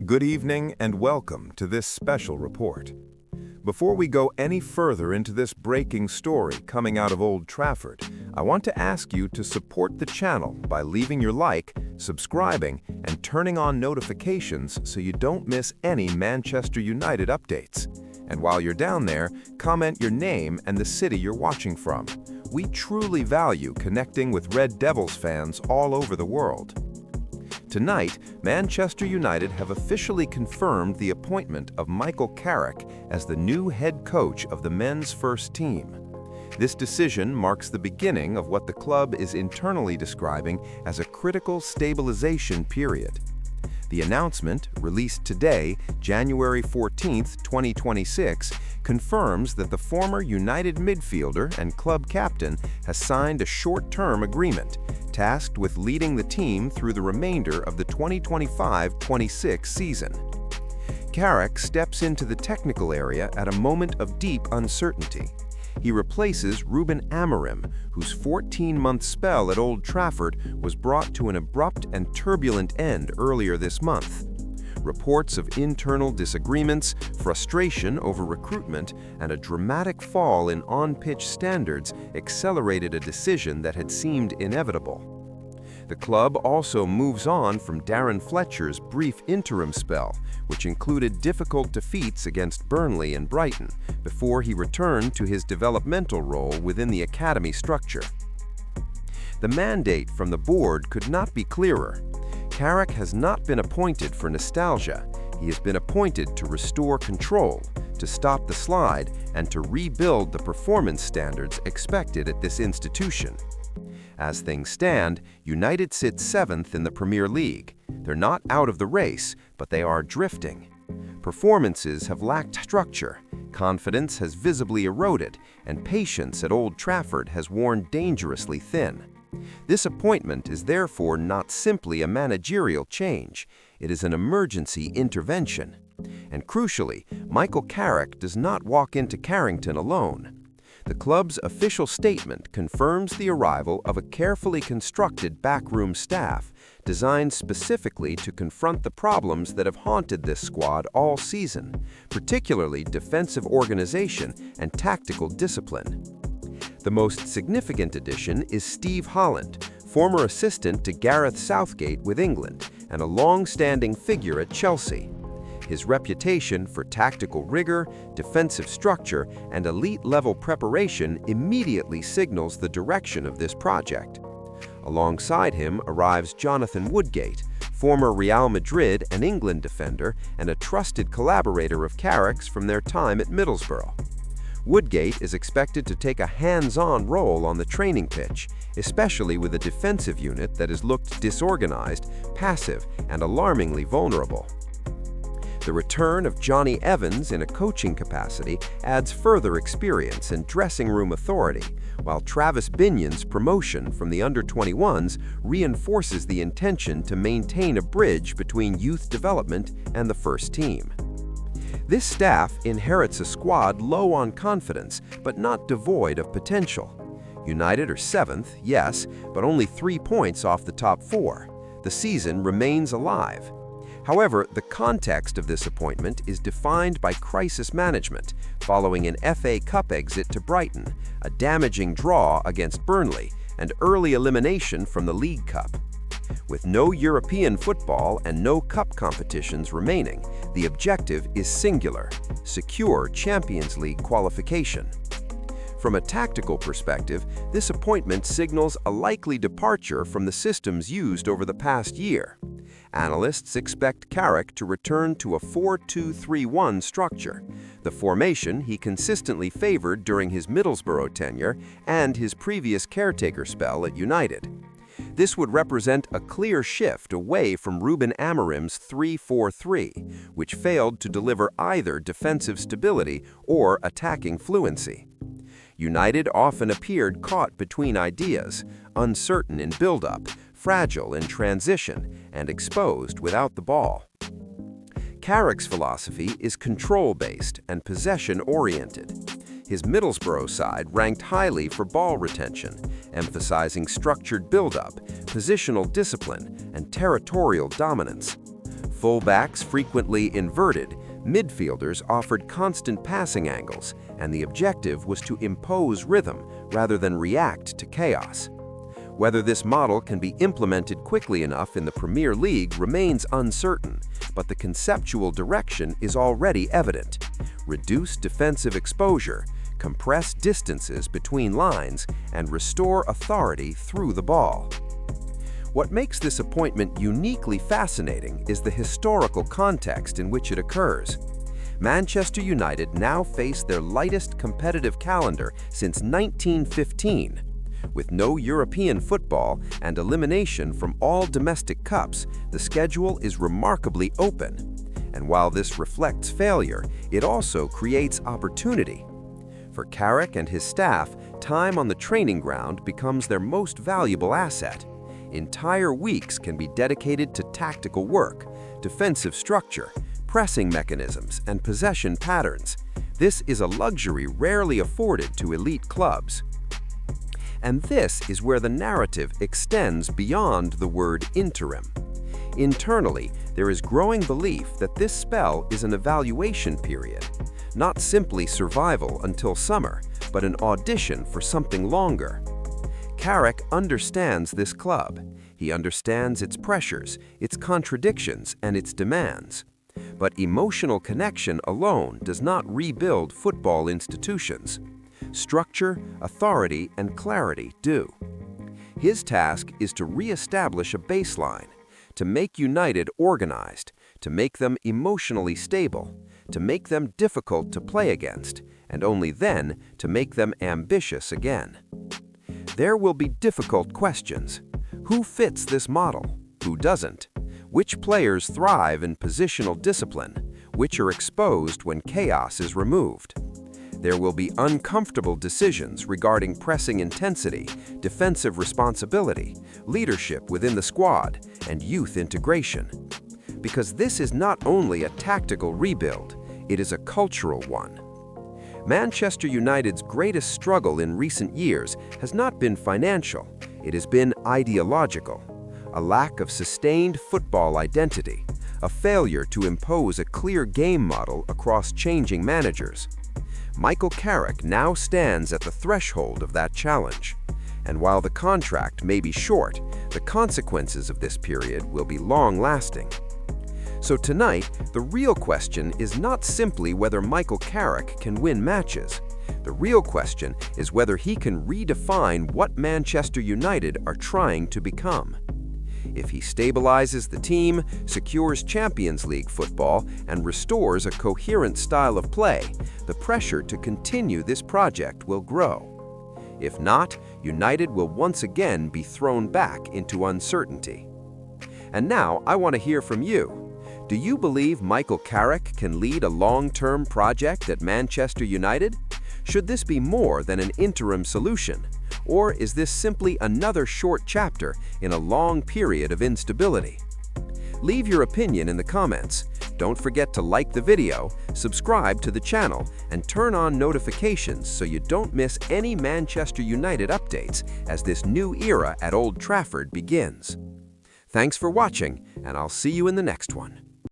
Good evening and welcome to this special report. Before we go any further into this breaking story coming out of Old Trafford, I want to ask you to support the channel by leaving your like, subscribing, and turning on notifications so you don't miss any Manchester United updates. And while you're down there, comment your name and the city you're watching from. We truly value connecting with Red Devils fans all over the world. Tonight, Manchester United have officially confirmed the appointment of Michael Carrick as the new head coach of the men's first team. This decision marks the beginning of what the club is internally describing as a critical stabilization period. The announcement, released today, January 14, 2026, confirms that the former United midfielder and club captain has signed a short-term agreement, tasked with leading the team through the remainder of the 2025-26 season. Carrick steps into the technical area at a moment of deep uncertainty. He replaces Ruben Amorim, whose 14-month spell at Old Trafford was brought to an abrupt and turbulent end earlier this month. Reports of internal disagreements, frustration over recruitment, and a dramatic fall in on-pitch standards accelerated a decision that had seemed inevitable. The club also moves on from Darren Fletcher's brief interim spell, which included difficult defeats against Burnley and Brighton, before he returned to his developmental role within the academy structure. The mandate from the board could not be clearer. Carrick has not been appointed for nostalgia. He has been appointed to restore control, to stop the slide, and to rebuild the performance standards expected at this institution. As things stand, United sit 7th in the Premier League. They're not out of the race, but they are drifting. Performances have lacked structure, confidence has visibly eroded, and patience at Old Trafford has worn dangerously thin. This appointment is therefore not simply a managerial change, it is an emergency intervention. And crucially, Michael Carrick does not walk into Carrington alone. The club's official statement confirms the arrival of a carefully constructed backroom staff designed specifically to confront the problems that have haunted this squad all season, particularly defensive organization and tactical discipline. The most significant addition is Steve Holland, former assistant to Gareth Southgate with England and a long-standing figure at Chelsea. His reputation for tactical rigor, defensive structure, and elite-level preparation immediately signals the direction of this project. Alongside him arrives Jonathan Woodgate, former Real Madrid and England defender and a trusted collaborator of Carrick's from their time at Middlesbrough. Woodgate is expected to take a hands-on role on the training pitch, especially with a defensive unit that has looked disorganized, passive, and alarmingly vulnerable. The return of Johnny Evans in a coaching capacity adds further experience and dressing room authority, while Travis Binion's promotion from the under-21s reinforces the intention to maintain a bridge between youth development and the first team. This staff inherits a squad low on confidence, but not devoid of potential. United are 7th, yes, but only 3 points off the top 4. The season remains alive. However, the context of this appointment is defined by crisis management following an FA Cup exit to Brighton, a damaging draw against Burnley, and early elimination from the League Cup. With no European football and no cup competitions remaining, the objective is singular: secure Champions League qualification. From a tactical perspective, this appointment signals a likely departure from the systems used over the past year. Analysts expect Carrick to return to a 4-2-3-1 structure, the formation he consistently favored during his Middlesbrough tenure and his previous caretaker spell at United. This would represent a clear shift away from Ruben Amorim's 3-4-3, which failed to deliver either defensive stability or attacking fluency. United often appeared caught between ideas, uncertain in build-up, fragile in transition, and exposed without the ball. Carrick's philosophy is control-based and possession-oriented. His Middlesbrough side ranked highly for ball retention, emphasizing structured build-up, positional discipline, and territorial dominance. fullbacks frequently inverted, midfielders offered constant passing angles, and the objective was to impose rhythm rather than react to chaos. Whether this model can be implemented quickly enough in the Premier League remains uncertain, but the conceptual direction is already evident. Reduce defensive exposure, compress distances between lines, and restore authority through the ball. What makes this appointment uniquely fascinating is the historical context in which it occurs. Manchester United now face their lightest competitive calendar since 1915. With no European football and elimination from all domestic cups, the schedule is remarkably open. And while this reflects failure, it also creates opportunity. For Carrick and his staff, time on the training ground becomes their most valuable asset. Entire weeks can be dedicated to tactical work, defensive structure, pressing mechanisms, and possession patterns. This is a luxury rarely afforded to elite clubs. And this is where the narrative extends beyond the word interim. Internally, there is growing belief that this spell is an evaluation period, not simply survival until summer, but an audition for something longer. Carrick understands this club. He understands its pressures, its contradictions, and its demands. But emotional connection alone does not rebuild football institutions. Structure, authority, and clarity do. His task is to re-establish a baseline, to make United organized, to make them emotionally stable, to make them difficult to play against, and only then to make them ambitious again. There will be difficult questions. Who fits this model? Who doesn't? Which players thrive in positional discipline? Which are exposed when chaos is removed? There will be uncomfortable decisions regarding pressing intensity, defensive responsibility, leadership within the squad, and youth integration. Because this is not only a tactical rebuild, it is a cultural one. Manchester United's greatest struggle in recent years has not been financial, it has been ideological. A lack of sustained football identity, a failure to impose a clear game model across changing managers. Michael Carrick now stands at the threshold of that challenge. And while the contract may be short, the consequences of this period will be long-lasting. So tonight, the real question is not simply whether Michael Carrick can win matches. The real question is whether he can redefine what Manchester United are trying to become. If he stabilizes the team, secures Champions League football, and restores a coherent style of play, the pressure to continue this project will grow. If not, United will once again be thrown back into uncertainty. And now I want to hear from you. Do you believe Michael Carrick can lead a long-term project at Manchester United? Should this be more than an interim solution? Or is this simply another short chapter in a long period of instability? Leave your opinion in the comments. Don't forget to like the video, subscribe to the channel, and turn on notifications so you don't miss any Manchester United updates as this new era at Old Trafford begins. Thanks for watching, and I'll see you in the next one.